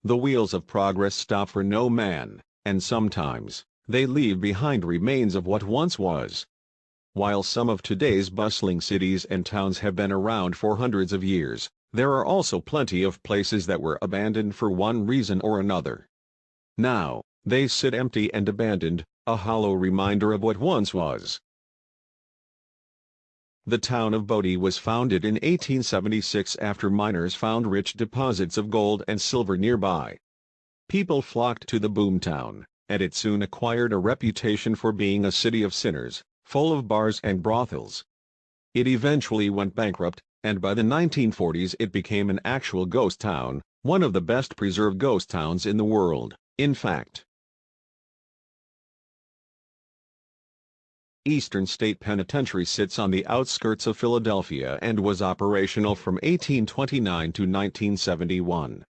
The wheels of progress stop for no man, and sometimes, they leave behind remains of what once was. While some of today's bustling cities and towns have been around for hundreds of years, there are also plenty of places that were abandoned for one reason or another. Now, they sit empty and abandoned, a hollow reminder of what once was. The town of Bodie was founded in 1876 after miners found rich deposits of gold and silver nearby. People flocked to the boomtown, and it soon acquired a reputation for being a city of sinners, full of bars and brothels. It eventually went bankrupt, and by the 1940s it became an actual ghost town, one of the best preserved ghost towns in the world, in fact. Eastern State Penitentiary sits on the outskirts of Philadelphia and was operational from 1829 to 1971.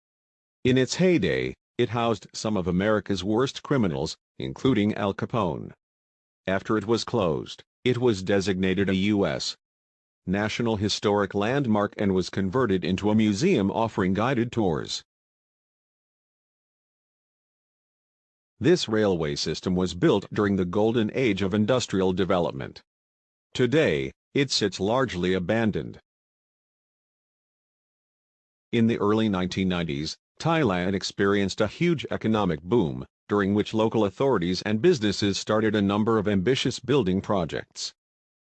In its heyday, it housed some of America's worst criminals, including Al Capone. After it was closed, it was designated a U.S. National Historic Landmark and was converted into a museum offering guided tours. This railway system was built during the golden age of industrial development. Today, it sits largely abandoned. In the early 1990s, Thailand experienced a huge economic boom, during which local authorities and businesses started a number of ambitious building projects.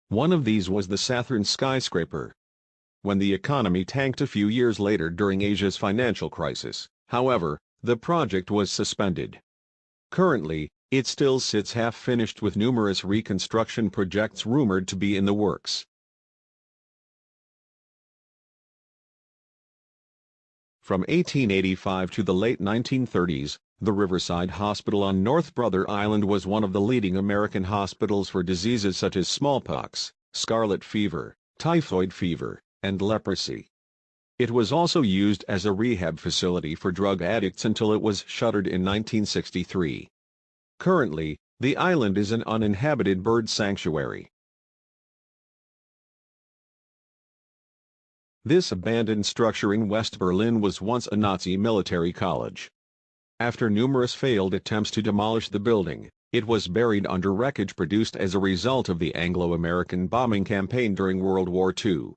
One of these was the Sathurn skyscraper. When the economy tanked a few years later during Asia's financial crisis, however, the project was suspended. Currently, it still sits half-finished with numerous reconstruction projects rumored to be in the works. From 1885 to the late 1930s, the Riverside Hospital on North Brother Island was one of the leading American hospitals for diseases such as smallpox, scarlet fever, typhoid fever, and leprosy. It was also used as a rehab facility for drug addicts until it was shuttered in 1963. Currently, the island is an uninhabited bird sanctuary. This abandoned structure in West Berlin was once a Nazi military college. After numerous failed attempts to demolish the building, it was buried under wreckage produced as a result of the Anglo-American bombing campaign during World War II.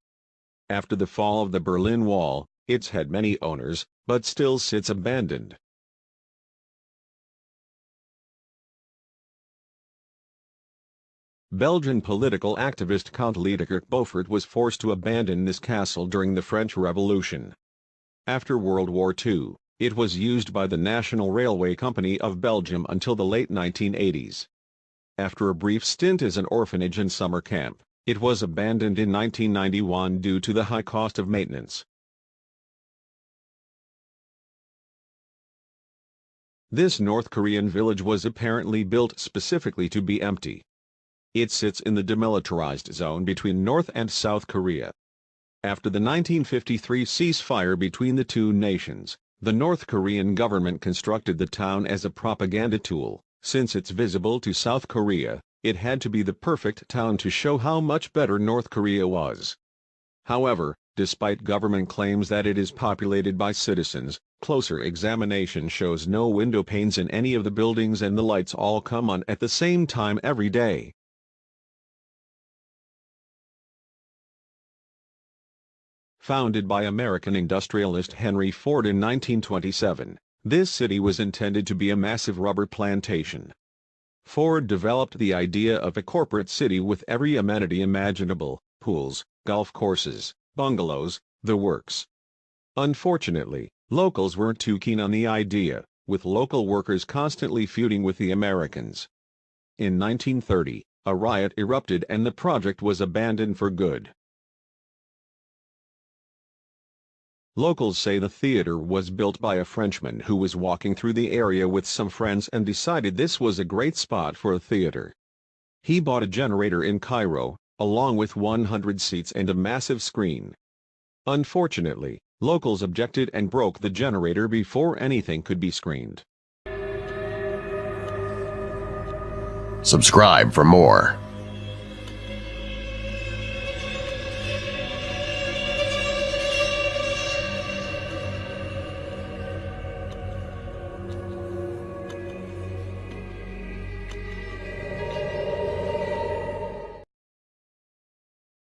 After the fall of the Berlin Wall, it's had many owners, but still sits abandoned. Belgian political activist Count Liedekerk Beaufort was forced to abandon this castle during the French Revolution. After World War II, it was used by the National Railway Company of Belgium until the late 1980s. After a brief stint as an orphanage and summer camp, it was abandoned in 1991 due to the high cost of maintenance. This North Korean village was apparently built specifically to be empty. It sits in the demilitarized zone between North and South Korea. After the 1953 ceasefire between the two nations, the North Korean government constructed the town as a propaganda tool. Since it's visible to South Korea, it had to be the perfect town to show how much better North Korea was. However, despite government claims that it is populated by citizens, closer examination shows no window panes in any of the buildings and the lights all come on at the same time every day. Founded by American industrialist Henry Ford in 1927, this city was intended to be a massive rubber plantation. Ford developed the idea of a corporate city with every amenity imaginable: pools, golf courses, bungalows, the works. Unfortunately, locals weren't too keen on the idea, with local workers constantly feuding with the Americans. In 1930, a riot erupted and the project was abandoned for good. Locals say the theater was built by a Frenchman who was walking through the area with some friends and decided this was a great spot for a theater. He bought a generator in Cairo, along with 100 seats and a massive screen. Unfortunately, locals objected and broke the generator before anything could be screened. Subscribe for more.